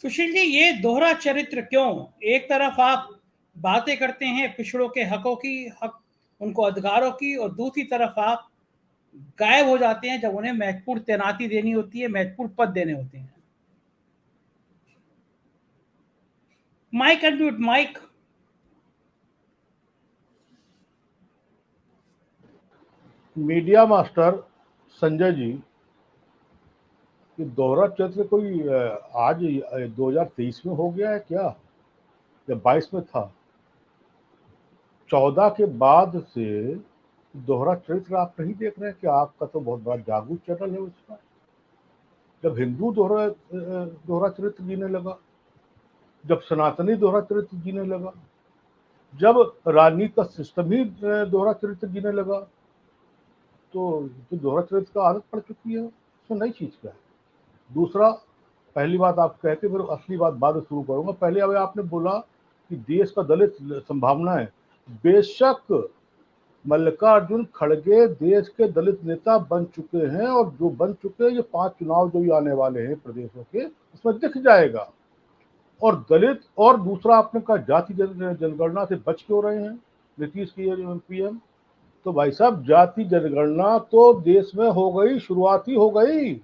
सुशील जी, ये दोहरा चरित्र क्यों? एक तरफ आप बातें करते हैं पिछड़ों के हकों की, हक उनको अधिकारों की, और दूसरी तरफ आप गायब हो जाते हैं जब उन्हें महत्वपूर्ण तैनाती देनी होती है, महत्वपूर्ण पद देने होते हैं। Mic unmute, mic. Media master Sanjay ji, ये दोहरा चरित्र कोई आज 2023 में हो गया है क्या, या 22 में था? 14 के बाद से दोहरा चरित्र आप नहीं देख रहे हैं कि आपका तो बहुत बड़ा जागरूक चैनल है उसका। जब हिंदू दोहरा चरित्र जीने लगा, जब सनातनी दोहरा चरित्र जीने लगा, जब राजनीति का सिस्टम ही दोहरा चरित्र जीने लगा, तो दोहरा चरित्र का आदत पड़ चुकी है, उसमें नई चीज क्या है? दूसरा, पहली बात आप कहते फिर असली बात बाद में शुरू करूंगा। पहले अभी आपने बोला कि देश का दलित संभावना है। बेशक मल्लिकार्जुन खड़गे देश के दलित नेता बन चुके हैं, और जो बन चुके हैं, ये 5 चुनाव जो भी आने वाले हैं प्रदेशों के, उसमें दिख जाएगा। और दलित, और दूसरा आपने कहा जाति जनगणना से बच क्यों रहे हैं नीतीश की पीएम? तो भाई साहब, जाति जनगणना तो देश में हो गई, शुरुआती हो गई,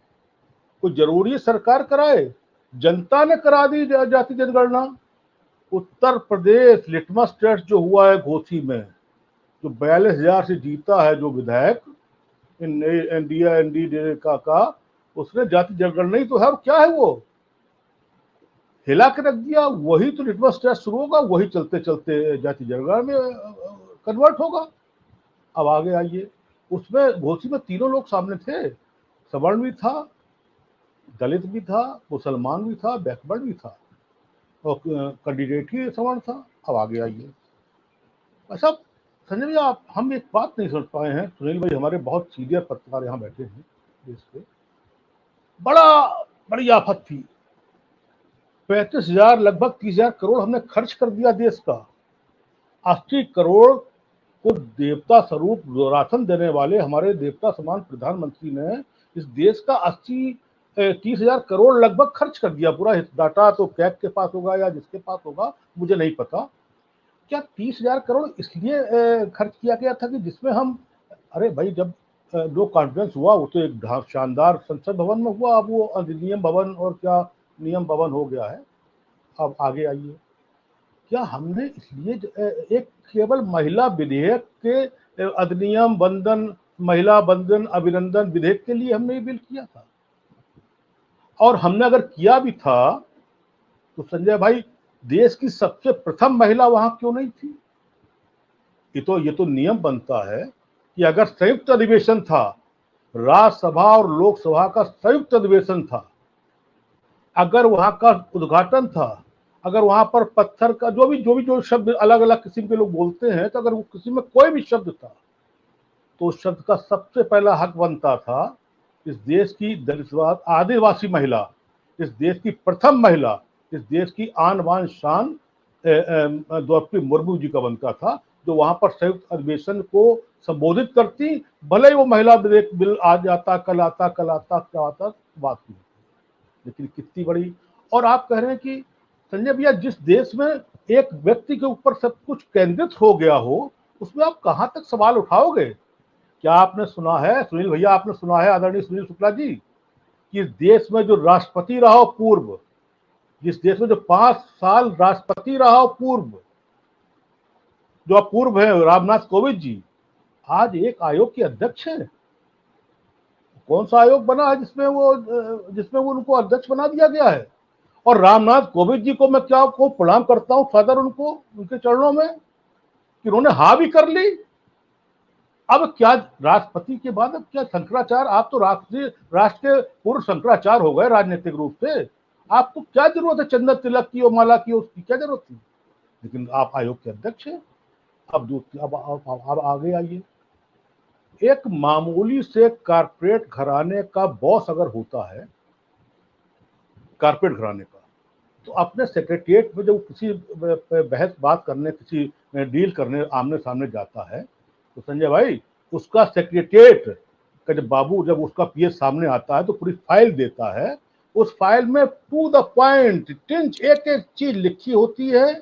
कोई जरूरी सरकार कराए? जनता ने करा दी जाति जनगणना। उत्तर प्रदेश लिटमस टेस्ट जो हुआ है घोसी में, जो 42,000 से जीता है जो विधायक एनडीए का, उसने जाति जनगणना ही तो है। और क्या है वो, हिला के रख दिया। वही तो लिटमस टेस्ट शुरू होगा, वही चलते चलते जाति जनगणना में कन्वर्ट होगा। अब आगे आइए, उसमें घोसी में तीनों लोग सामने थे, सवर्ण भी था, दलित भी था, मुसलमान भी था, बैकवर्ड भी था, और कैंडिडेट ही सवर्ण था। अब आगे आइए। अच्छा संजय भैया, आप हम एक बात नहीं समझ पाए हैं, सुनील भाई हमारे बहुत सीनियर पत्रकार यहाँ बैठे हैं देश के, बड़ी आफत थी। 35,000 लगभग 30,000 करोड़ हमने खर्च कर दिया देश का। 80 करोड़ को देवता स्वरूप राशन देने वाले हमारे देवता समान प्रधानमंत्री ने इस देश का 30,000 करोड़ लगभग खर्च कर दिया। पूरा डाटा तो कैग के पास होगा या जिसके पास होगा, मुझे नहीं पता। क्या 30,000 करोड़ इसलिए खर्च किया गया था कि जिसमें हम, अरे भाई, जब जो कॉन्फ्रेंस हुआ वो तो एक शानदार संसद भवन में हुआ, अब वो अधिनियम भवन और क्या नियम भवन हो गया है। अब आगे आइए, क्या हमने इसलिए एक केवल महिला विधेयक के अधिनियम बंधन, महिला बंधन अभिनंदन विधेयक के लिए हमने ये बिल किया था? और हमने अगर किया भी था तो संजय भाई, देश की सबसे प्रथम महिला वहां क्यों नहीं थी? ये तो नियम बनता है कि अगर संयुक्त अधिवेशन था, राज्यसभा और लोकसभा का संयुक्त अधिवेशन था, अगर वहां का उद्घाटन था, अगर वहां पर पत्थर का जो शब्द अलग अलग किस्म के लोग बोलते हैं, तो अगर वो किसी में कोई भी शब्द था, तो उस शब्द का सबसे पहला हक बनता था इस देश की दलित आदिवासी महिला, इस देश की प्रथम महिला, इस देश की आन बान शान द्रौपदी मुर्मू जी का बनता था, जो वहां पर संयुक्त अधिवेशन को संबोधित करती। भले ही वो महिला विधेयक बिल आज आता, कल आता, कल आता, क्या आता, बात नहीं, लेकिन कितनी बड़ी। और आप कह रहे हैं कि संजय भैया, जिस देश में एक व्यक्ति के ऊपर सब कुछ केंद्रित हो गया हो, उसमें आप कहां तक सवाल उठाओगे? क्या आपने सुना है सुनील भैया, आपने सुना है आदरणीय सुनील शुक्ला जी, कि इस देश में जो राष्ट्रपति रहा हो पूर्व, जिस देश में जो 5 साल राष्ट्रपति रहा हो पूर्व, जो अपूर्व है रामनाथ कोविंद जी, आज एक आयोग के अध्यक्ष हैं। कौन सा आयोग बना है जिसमें वो उनको अध्यक्ष बना दिया गया है? और रामनाथ कोविंद जी को मैं क्या को प्रणाम करता हूं सदर, उनको, उनके चरणों में, कि उन्होंने हाँ भी कर ली। अब क्या राष्ट्रपति के बाद अब क्या शंकराचार्य, आप तो राष्ट्र के पूर्व शंकराचार्य हो गए राजनीतिक रूप से, आपको क्या जरूरत है चंदन तिलक की और माला की, उसकी क्या जरूरत थी? लेकिन आप आयोग के अध्यक्ष हैं। अब आगे आइए, एक मामूली से कारपोरेट घराने का बॉस अगर होता है, कारपोरेट घराने का, तो अपने सेक्रेटरिएट में जब किसी बहस बात करने, किसी डील करने आमने सामने जाता है, तो संजय भाई, उसका सेक्रेटरिएट का जब उसका पीएस सामने आता है तो पूरी फाइल देता है, उस फाइल में टू द पॉइंट टिंच एक एक चीज लिखी होती है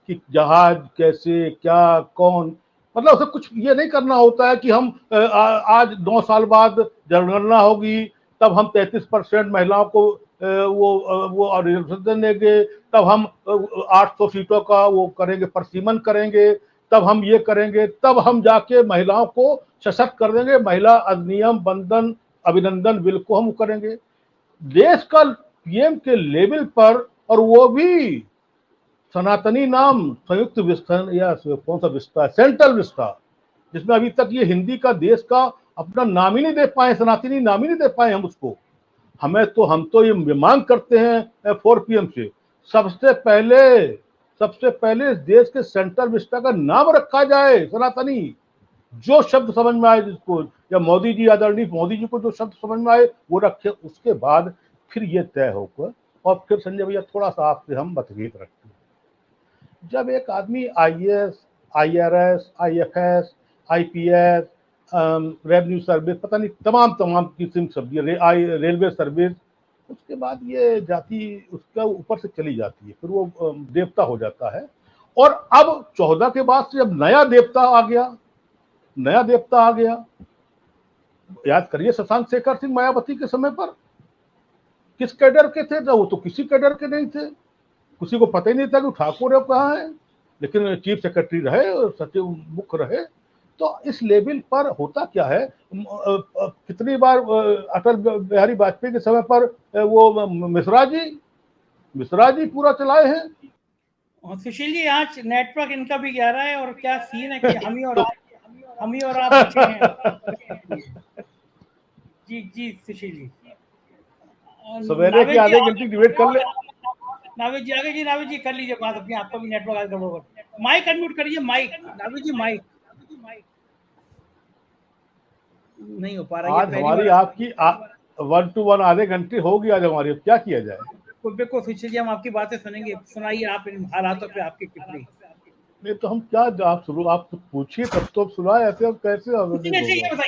कि जहाज कैसे, क्या, कौन, मतलब उसे कुछ ये नहीं करना होता है कि हम आज 9 साल बाद जनगणना होगी तब हम 33% महिलाओं को वो रिजर्वेशन देंगे, तब हम 800 सीटों का वो करेंगे, परसीमन करेंगे, तब हम ये करेंगे, तब हम जाके महिलाओं को सशक्त कर देंगे, महिला अधिनियम बंधन अभिनंदन बिल को हम करेंगे। देश का पीएम के लेवल पर, और वो भी सनातनी नाम संयुक्त विस्तार या कौन सा विस्तार, सेंट्रल विस्तार, जिसमें अभी तक ये हिंदी का देश का अपना नाम ही नहीं दे पाए, सनातनी नाम ही नहीं दे पाए हम उसको। हम तो ये मांग करते हैं 4PM से सबसे पहले इस देश के सेंट्रल विस्तार का नाम रखा जाए सनातनी, जो शब्द समझ में आए जिसको, या मोदी जी, आदरणीय मोदी जी को जो शब्द समझ में आए वो रखे, उसके बाद फिर ये तय होकर। और फिर संजय भैया थोड़ा सा आपसे हम मतभेद रखते हैं, जब एक आदमी IAS, IRS, IFS, IPS, revenue service, पता नहीं तमाम किस्म सब्जी, रेलवे सर्विस, उसके बाद ये जाति उसका ऊपर से चली जाती है, फिर वो देवता हो जाता है। और अब 14 के बाद से जब नया देवता आ गया, याद करिए शशांक शेखर सिंह मायावती के समय पर किस कैडर के थे, वो तो किसी कैडर के नहीं थे, किसी को पता ही नहीं था कि ठाकुर है कहाँ है, लेकिन चीफ सेक्रेटरी रहे और सचिव मुख्य रहे। तो इस लेवल पर होता क्या है, कितनी बार अटल बिहारी वाजपेयी के समय पर वो मिश्रा जी पूरा चलाए हैं। और सुशील जी यहाँ नेटवर्क इनका भी जा रहा है, और क्या सीन है कि हम ही और आप बचे हैं। जी सुशील जी, सवेरे के आधे घंटे डिबेट कर ले। नावेद जी कर लीजिए बात अपनी, आपका भी नेटवर्क आज गड़बड़। माइक अनम्यूट करिए, माइक नावेद जी, माइक नहीं हो पा रहा है। आज हमारी आपकी 1 to 1 आधे घंटे होगी आज हमारी, क्या किया जाए। बिल्कुल सुशील जी, हम आपकी बातें सुनेंगे, सुनाइए आप इन हालातों पे आपकी टिप्पणी। नहीं तो हम क्या, आप पूछिए तब तो सुनाए, ऐसे हम कैसे।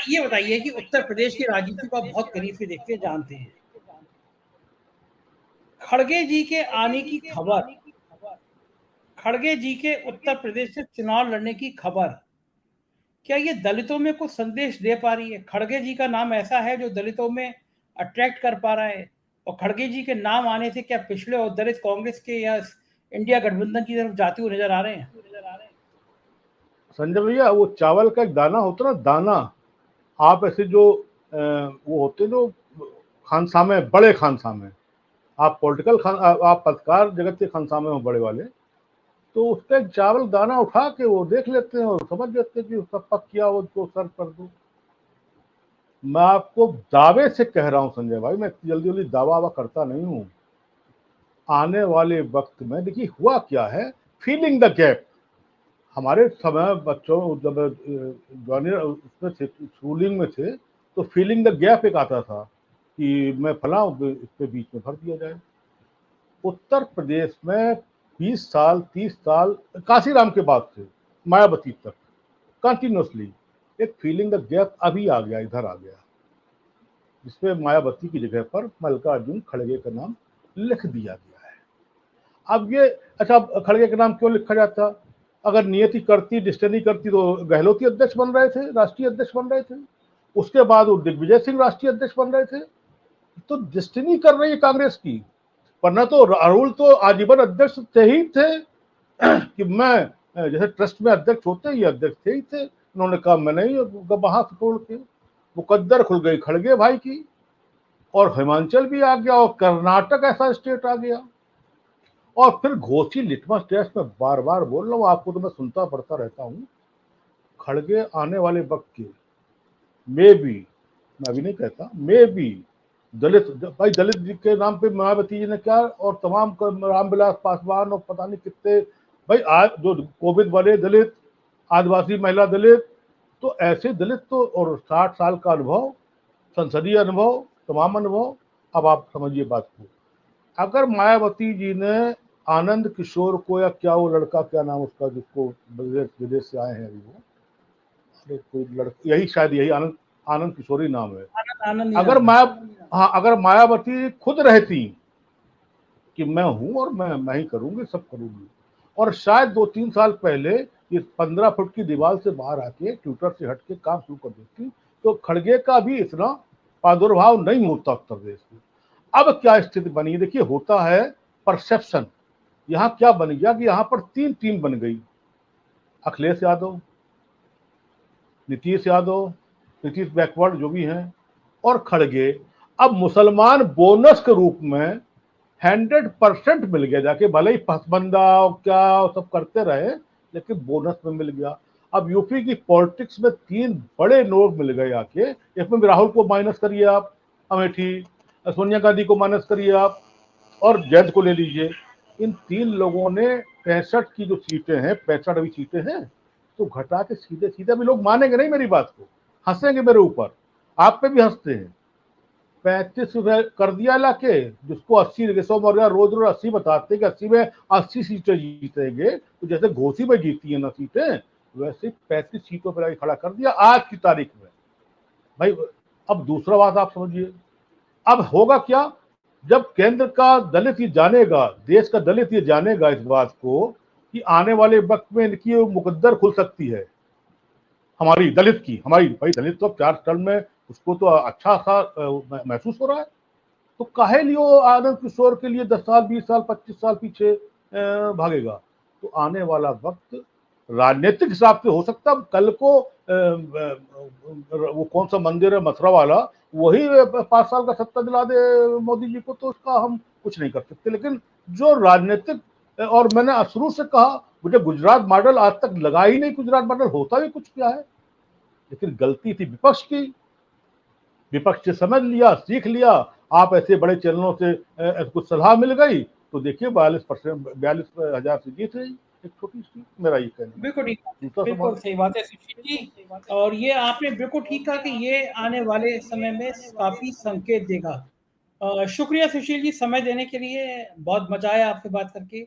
ये बताइए कि उत्तर प्रदेश की राजनीति को आप बहुत करीब से देखते जानते हैं, खड़गे जी के आने की खबर, खड़गे जी के उत्तर प्रदेश से चुनाव लड़ने की खबर, क्या ये दलितों में कुछ संदेश दे पा रही है? खड़गे जी का नाम ऐसा है जो दलितों में अट्रैक्ट कर पा रहा है, और खड़गे जी के नाम आने से क्या पिछड़े और दलित कांग्रेस के या इंडिया गठबंधन की तरफ जाते हुए नजर आ रहे हैं? संजय भैया, वो चावल का एक दाना होता है ना, दाना, आप ऐसे जो वो होते जो खानसामे, बड़े खानसामे, आप आप पत्रकार जगत के खानसामे हो बड़े वाले, तो उसका एक चावल दाना उठा के वो देख लेते हैं और समझ लेते हैं कि उसका पक किया, वो उसको सर्व कर दो। मैं आपको दावे से कह रहा हूं संजय भाई, मैं जल्दी दावा करता नहीं हूं। आने वाले वक्त में देखिए हुआ क्या है, फीलिंग द गैप। हमारे समय बच्चों जब उसमें थे, स्कूलिंग में थे, तो फीलिंग द गैप एक आता था कि मैं फला इसके बीच में भर दिया जाए। उत्तर प्रदेश में 20 साल 30 साल काशीराम के बाद से मायावती तक कंटिन्यूसली एक फीलिंग द गैप अभी आ गया, इधर आ गया, जिसमें मायावती की जगह पर मल्लिकार्जुन खड़गे का नाम लिख दिया गया है। अब ये अच्छा, खड़गे का नाम क्यों लिखा जाता? अगर नियति करती, डिस्टनी करती तो गहलोती अध्यक्ष बन रहे थे, राष्ट्रीय अध्यक्ष बन रहे थे, उसके बाद वो दिग्विजय सिंह राष्ट्रीय अध्यक्ष बन रहे थे। तो डिस्टनी कर रही है कांग्रेस की, वरना तो राहुल तो आजीवन अध्यक्ष थे ही थे कि मैं जैसे ट्रस्ट में अध्यक्ष होते ही अध्यक्ष थे ही थे। उन्होंने कहा मैं नहीं, वहां से तोड़ के मुकद्दर खुल गई खड़गे भाई की, और हिमाचल भी आ गया, और कर्नाटक ऐसा स्टेट आ गया, और फिर घोषी लिटमस टेस्ट में बार बार बोल रहा हूँ आपको, तो मैं सुनता पढ़ता रहता हूँ, खड़गे आने वाले वक्त के मे बी, मैं अभी नहीं कहता, मे बी दलित भाई, दलित जी के नाम पे मायावती जी ने क्या, और तमाम रामविलास पासवान और पता नहीं कितने भाई, आज जो कोविद वाले दलित, आदिवासी महिला दलित, तो ऐसे दलित तो, और 60 साल का अनुभव, संसदीय अनुभव, तमाम अनुभव। अब आप समझिए बात को, अगर मायावती जी ने आनंद किशोर को, या क्या वो लड़का, क्या नाम उसका जिसको विदेश से आए हैं अभी, वो अरे कोई लड़का, यही शायद यही आनंद किशोरी नाम है, अगर मायावती खुद रहती कि मैं हूं और मैं ही करूंगी, सब करूंगी। और शायद 2-3 साल पहले ये 15 फुट की दीवार से बाहर आके ट्विटर से हट के काम शुरू कर देती तो खड़गे का भी इतना प्रादुर्भाव नहीं होता उत्तर प्रदेश में। अब क्या स्थिति बनी, देखिए होता है परसेप्शन। यहाँ क्या बन गया कि यहाँ पर 3 टीम बन गई, अखिलेश यादव, नीतीश यादव, नीतीश बैकवर्ड जो भी हैं, और खड़गे। अब मुसलमान बोनस के रूप में 100% मिल गया, जाके भले ही फसबंदा क्या सब करते रहे लेकिन बोनस में मिल गया। अब यूपी की पॉलिटिक्स में 3 बड़े लोग मिल गए आके, इसमें भी राहुल को माइनस करिए आप, अमेठी, सोनिया गांधी को माइनस करिए आप, और जैद को ले लीजिए। इन 3 लोगों ने 65 की जो सीटें हैं, 65 अभी सीटें हैं, तो घटा के सीधे सीधे भी लोग मानेंगे नहीं मेरी बात को, हंसेंगे मेरे ऊपर, आप पे भी हंसते हैं। 35 कर दिया लाके, जिसको 80 रेसो मौर्या रोज रोज 80 बताते कि 80 में 80 सीटें जीतेंगे, तो जैसे घोसी में जीती है ना सीटें, वैसे 35 सीटों पर खड़ा कर दिया आज की तारीख में। भाई अब दूसरा बात आप समझिए, अब होगा क्या, जब केंद्र का दलित ये जानेगा, देश का दलित ये जानेगा इस बात को कि आने वाले वक्त में इनकी मुकद्दर खुल सकती है, हमारी दलित की, हमारी भाई दलित तो 4 टर्म में उसको तो अच्छा सा महसूस हो रहा है, तो काहे लियो आनंद किशोर के लिए 10 साल 20 साल 25 साल पीछे भागेगा। तो आने वाला वक्त राजनीतिक हिसाब से हो सकता, कल को वो कौन सा मंदिर है मथुरा वाला, वही 5 साल का सत्ता दिला दे मोदी जी को, तो उसका हम कुछ नहीं कर सकते। लेकिन जो राजनीतिक, और मैंने शुरू से कहा मुझे गुजरात मॉडल आज तक लगा ही नहीं, गुजरात मॉडल होता भी कुछ क्या है, लेकिन गलती थी विपक्ष की, विपक्ष से समझ लिया, सीख लिया। आप ऐसे बड़े चैनलों से कुछ सलाह मिल गई तो देखिए 42,000 से जीत रही एक छोटी सी, मेरा ये कहना। बिल्कुल ठीक, बिल्कुल सही बात है सुशील जी, और ये आपने बिल्कुल ठीक कहा कि ये आने वाले समय में काफी संकेत देगा। शुक्रिया सुशील जी समय देने के लिए, बहुत मजा आया आपसे बात करके,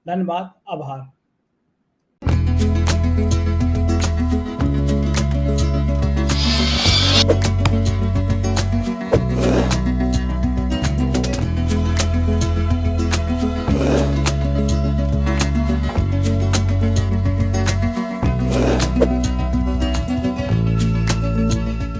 धन्यवाद, आभार।